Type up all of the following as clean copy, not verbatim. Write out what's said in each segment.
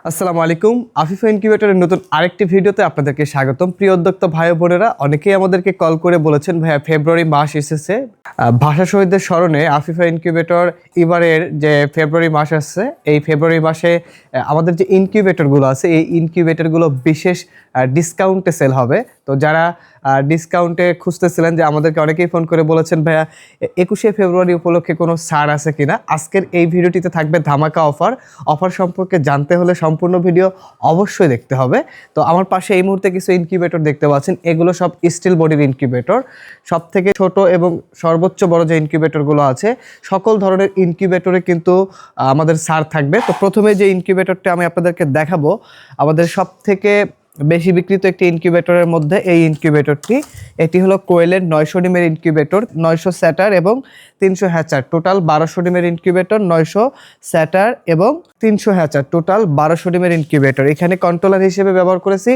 আসসালামু আলাইকুম। আফিফা ইনকিউবেটরের নতুন আরেকটি ভিডিওতে আপনাদেরকে স্বাগতম। প্রিয় উদ্যোক্তা ভাই বোনেরা, অনেকেই আমাদেরকে কল করে বলেছেন ভাইয়া ফেব্রুয়ারি মাস এসেছে, ভাষা শহীদদের স্মরণে আফিফা ইনকিউবেটর এবারের যে ফেব্রুয়ারি মাস আসছে, এই ফেব্রুয়ারি মাসে আমাদের যে ইনকিউবেটরগুলো আছে এই ইনকিউবেটরগুলো বিশেষ ডিসকাউন্টে সেল হবে। তো যারা ডিসকাউন্টে খুঁজতেছিলেন, যে আমাদেরকে অনেকেই ফোন করে বলেছেন ভাইয়া 21শে ফেব্রুয়ারি উপলক্ষে কোনো ছাড় আছে কিনা। আজকের এই ভিডিওটিতে থাকবে ধামাকা অফার সম্পর্কে জানতে হলে সম্পূর্ণ ভিডিও অবশ্যই দেখতে হবে। তো আমার পাশে এই মুহূর্তে কিছু ইনকিউবেটর দেখতে পাচ্ছেন, এগুলো সব স্টিল বডির ইনকিউবেটর। সব থেকে ছোট এবং সর্বোচ্চ বড় যে ইনকিউবেটরগুলো আছে সকল ধরনের ইনকিউবেটরে কিন্তু আমাদের ছাড় থাকবে। তো প্রথমে যে ইনকিউবেটরটা আমি আপনাদেরকে দেখাবো, আমাদের সব থেকে বেশি বিক্রিত একটি ইনকিউবেটরের মধ্যে এই ইনকিউবেটরটি, এটি হলো কোয়েলের 900 ডিমের ইনকিউবেটর, 900 স্যাটার এবং 300 হ্যাচার, টোটাল 1200 ডিমের ইনকিউবেটর, 900 স্যাটার এবং 300 হ্যাচার, টোটাল 1200 ডিমের ইনকিউবেটর। এখানে কন্ট্রোলার হিসেবে ব্যবহার করেছি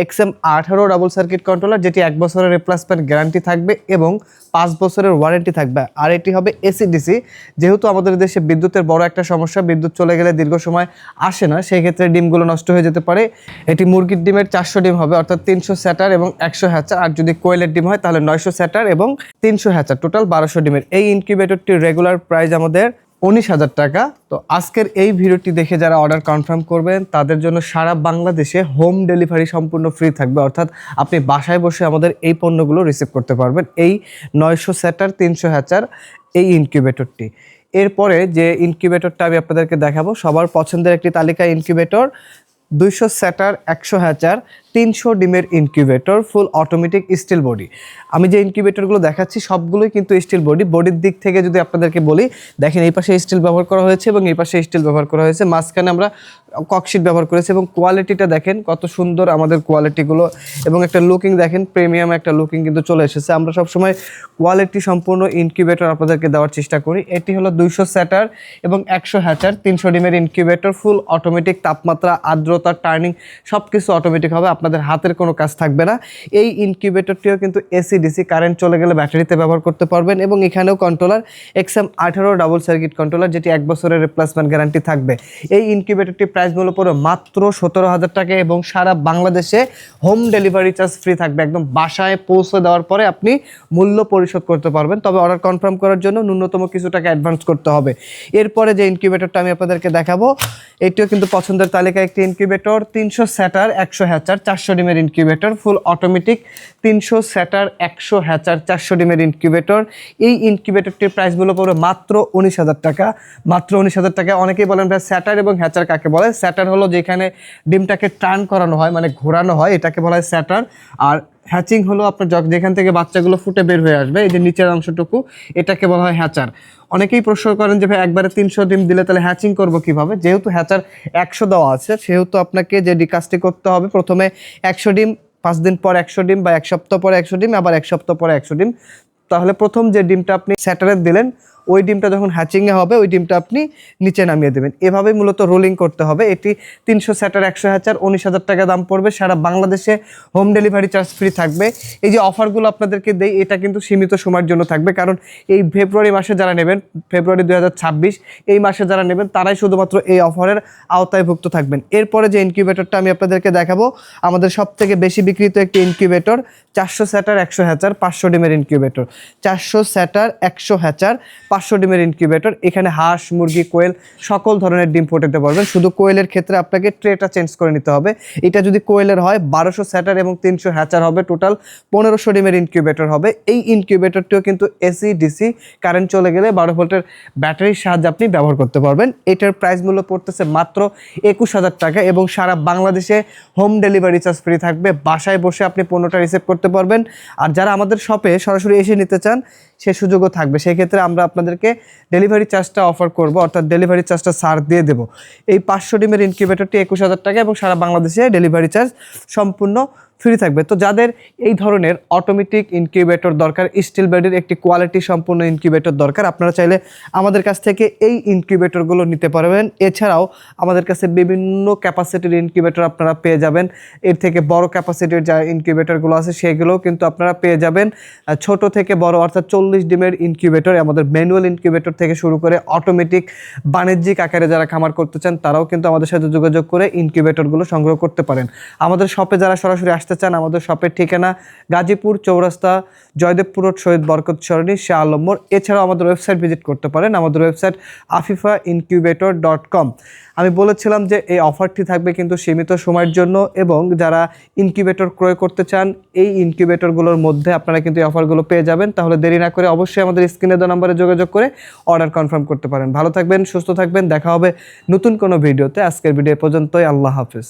XM18 ডাবল সার্কিট কন্ট্রোলার, যেটি 1 বছরের রিপ্লেসমেন্ট গ্যারান্টি থাকবে এবং 5 বছরের ওয়ারেন্টি থাকবে। আর এটি হবে এসি/ডিসি, যেহেতু আমাদের দেশে বিদ্যুতের বড় একটা সমস্যা, বিদ্যুৎ চলে গেলে দীর্ঘ সময় আসে না, সেই ক্ষেত্রে ডিমগুলো নষ্ট হয়ে যেতে পারে। এটি মুরগির ডিমের 400 ডিম হবে, অর্থাৎ 300 স্যাটার এবং 100 হ্যাচার। আর যদি কোয়েলের ডিম হয় তাহলে 900 স্যাটার এবং 300 হ্যাচার, টোটাল 1200 ডিমের। এই ইনকিউবেটরটির রেগুলার প্রাইস আমাদের 19,000 টাকা। তো আজকের এই ভিডিওটি দেখে যারা অর্ডার কনফার্ম করবেন তাদের জন্য সারা বাংলাদেশে হোম ডেলিভারি সম্পূর্ণ ফ্রি থাকবে, অর্থাৎ আপনি বাসায় বসে আমাদের এই পণ্যগুলো রিসিভ করতে পারবেন, এই 900 স্যাটার 300 হ্যাচার এই ইনকিউবেটরটি। এরপরে যে ইনকিউবেটরটা আমি আপনাদেরকে দেখাবো, সবার পছন্দের একটি তালিকা ইনকিউবেটর, 200 স্যাটার 100 হ্যাচার 300 ডিমের incubator, full automatic steel body. আমি যে ইনকিউবেটরগুলো দেখাচ্ছি সবগুলোই কিন্তু স্টিল বডি। বডির দিক থেকে যদি আপনাদেরকে বলি, দেখেন এই পাশে স্টিল ব্যবহার করা হয়েছে এবং এই পাশে স্টিল ব্যবহার করা হয়েছে, মাঝখানে আমরা ককশিট ব্যবহার করেছি এবং কোয়ালিটিটা দেখেন কত সুন্দর আমাদের কোয়ালিটিগুলো, এবং একটা লুকিং দেখেন, প্রিমিয়াম একটা লুকিং কিন্তু চলে এসেছে। আমরা সবসময় কোয়ালিটি সম্পূর্ণ ইনকিউবেটর আপনাদেরকে দেওয়ার চেষ্টা করি। এটি হলো 200 স্যাটার এবং 100 হ্যাচার 300 ডিমের ইনকিউবেটর, ফুল অটোমেটিক, তাপমাত্রা, আর্দ্রতা, টার্নিং সব কিছু অটোমেটিক হবে, আপনাদের হাতের কোনো কাজ থাকবে না। এই ইনকিউবেটরটিও কিন্তু এসি/ডিসি, কারেন্ট চলে গেলে ব্যাটারিতে ব্যবহার করতে পারবেন। এবং এখানেও controller XM18 double circuit controller, যেটি 1 বছরের রিপ্লেসমেন্ট গ্যারান্টি থাকবে। এই ইনকিউবেটরটি প্রাইস মূল্য পড়বে মাত্র 17,000 টাকা এবং সারা বাংলাদেশে হোম ডেলিভারি চার্জ ফ্রি থাকবে। একদম বাসায় পৌঁছে দেওয়ার পরে আপনি মূল্য পরিশোধ করতে পারবেন, তবে অর্ডার কনফার্ম করার জন্য ন্যূনতম কিছু টাকা অ্যাডভান্স করতে হবে। এরপরে যে ইনকিউবেটরটা আমি আপনাদেরকে দেখাবো, এটিও কিন্তু পছন্দের তালিকায় একটি ইনকিউবেটর, 300 স্যাটার 100 হ্যাচার 400 ডিমের ইনকিউবেটর, ফুল অটোমেটিক, 300 স্যাটার 100 হ্যাচার 400 ডিমের ইনকিউবেটর। এই ইনকিউবেটরটির প্রাইস মূল্য পড়বে মাত্র 19,000 টাকা, মাত্র 19,000 টাকা। অনেকেই বলেন ভাই স্যাটার এবং হ্যাচার কাকে বলে? স্যাটার হলো যেখানে ডিমটাকে টার্ন করানো হয়, মানে ঘোরানো হয়, এটাকে বলা হয় স্যাটার। আর হ্যাচিং হলো আপনার যেখান থেকে বাচ্চাগুলো ফুটে বের হয়ে আসবে, এই যে নিচের অংশটুকু, এটাকে বলা হয় হ্যাচার। অনেকেই প্রশ্ন করেন যে ভাই একবারে 300 ডিম দিলে তাহলে হ্যাচিং করবো কিভাবে? যেহেতু হ্যাচার 100 দেওয়া আছে, সেহেতু আপনাকে যে কাজটি করতে হবে, প্রথমে 100 ডিম, 5 দিন পর 100 ডিম, বা 1 সপ্তাহ পরে 100 ডিম, আবার 1 সপ্তাহ পরে 100 ডিম। তাহলে প্রথম যে ডিমটা আপনি স্যাটারে দিলেন, ওই ডিমটা যখন হ্যাচিংয়ে হবে ওই ডিমটা আপনি নিচে নামিয়ে দেবেন। এভাবেই মূলত রোলিং করতে হবে। এটি 300 স্যাটার 100 হ্যাচার 19,000 টাকা দাম পড়বে, সারা বাংলাদেশে হোম ডেলিভারি চার্জ ফ্রি থাকবে। এই যে অফারগুলো আপনাদেরকে দেই, এটা কিন্তু সীমিত সময়ের জন্য থাকবে, কারণ এই ফেব্রুয়ারি মাসে যারা নেবেন, ফেব্রুয়ারি 2026 এই মাসে যারা নেবেন তারাই শুধুমাত্র এই অফারের আওতায়ভুক্ত থাকবেন। এরপরে যে ইনকিউবেটরটা আমি আপনাদেরকে দেখাবো, আমাদের সব থেকে বেশি বিক্রিত একটি ইনকিউবেটর, 400 স্যাটার 100 হ্যাচার 500 ডিমের ইনকিউবেটর, 400 স্যাটার 100 হ্যাচার 500 ডিমের ইনকিউবেটর। এখানে হাঁস, মুরগি, কোয়েল সকল ধরনের ডিম ফোটাতে পারবেন। শুধু কোয়েলের ক্ষেত্রে আপনাকে ট্রেটা চেঞ্জ করে নিতে হবে। এটা যদি কোয়েলের হয় 1200 স্যাটার এবং 300 হ্যাচার হবে, টোটাল 1500 ডিমের ইনকিউবেটর হবে। এই ইনকিউবেটরটিও কিন্তু এসি/ডিসি, কারেন্ট চলে গেলে 12 ভোল্টের ব্যাটারির সাহায্যে আপনি ব্যবহার করতে পারবেন। এটার প্রাইস মূল্য পড়তেছে মাত্র 21,000 টাকা এবং সারা বাংলাদেশে হোম ডেলিভারি চার্জ ফ্রি থাকবে। বাসায় বসে আপনি পণ্যটা রিসিভ করতে পারবেন। আর যারা আমাদের শপে সরাসরি এসে নিতে চান সে সুযোগও থাকবে। সেক্ষেত্রে আমরা আপনাদেরকে ডেলিভারি চার্জটা অফার করব, অর্থাৎ ডেলিভারি চার্জটা ছাড় দিয়ে দেবো। এই 500 ডিমের ইনকিউবেটরটি 21,000 টাকা এবং সারা বাংলাদেশে ডেলিভারি চার্জ সম্পূর্ণ ফ্রি থাকবে। তো যাদের এই ধরনের অটোমেটিক ইনকিউবেটর দরকার, স্টিল বডির একটি কোয়ালিটি সম্পূর্ণ ইনকিউবেটর দরকার, আপনারা চাইলে আমাদের কাছ থেকে এই ইনকিউবেটরগুলো নিতে পারবেন। এছাড়াও আমাদের কাছে বিভিন্ন ক্যাপাসিটির ইনকিউবেটর আপনারা পেয়ে যাবেন। এর থেকে বড় ক্যাপাসিটির যা ইনকিউবেটরগুলো আছে সেগুলোও কিন্তু আপনারা পেয়ে যাবেন। ছোট থেকে বড় অর্থাৎ 40 ডিমের ইনকিউবেটর, আমাদের ম্যানুয়াল ইনকিউবেটর থেকে শুরু করে অটোমেটিক বাণিজ্যিক আকারে যারা খামার করতে চান তারাও কিন্তু আমাদের সাথে যোগাযোগ করে ইনকিউবেটরগুলো সংগ্রহ করতে পারেন। আমাদের শপে যারা সরাসরি আসতে চান, আমাদের শপের ঠিকানা গাজীপুর চৌরাস্তা, জয়দেবপুর রোড, শহীদ বরকত সরণি, শাহ আলম মোড়। এছাড়াও আমাদের ওয়েবসাইট ভিজিট করতে পারেন, আমাদের ওয়েবসাইট afifaincubator.com। আমি বলেছিলাম যে এই অফারটি থাকবে কিন্তু সীমিত সময়ের জন্য, এবং যারা ইনকিউবেটর ক্রয় করতে চান এই ইনকিউবেটরগুলোর মধ্যে আপনারা কিন্তু এই অফারগুলো পেয়ে যাবেন। তাহলে দেরি না করে অবশ্যই আমাদের স্ক্রিনে দেওয়া নম্বরে যোগাযোগ করে অর্ডার কনফার্ম করতে পারেন। ভালো থাকবেন, সুস্থ থাকবেন, দেখা হবে নতুন কোনো ভিডিওতে। আজকের ভিডিও পর্যন্তই, আল্লাহ হাফেজ।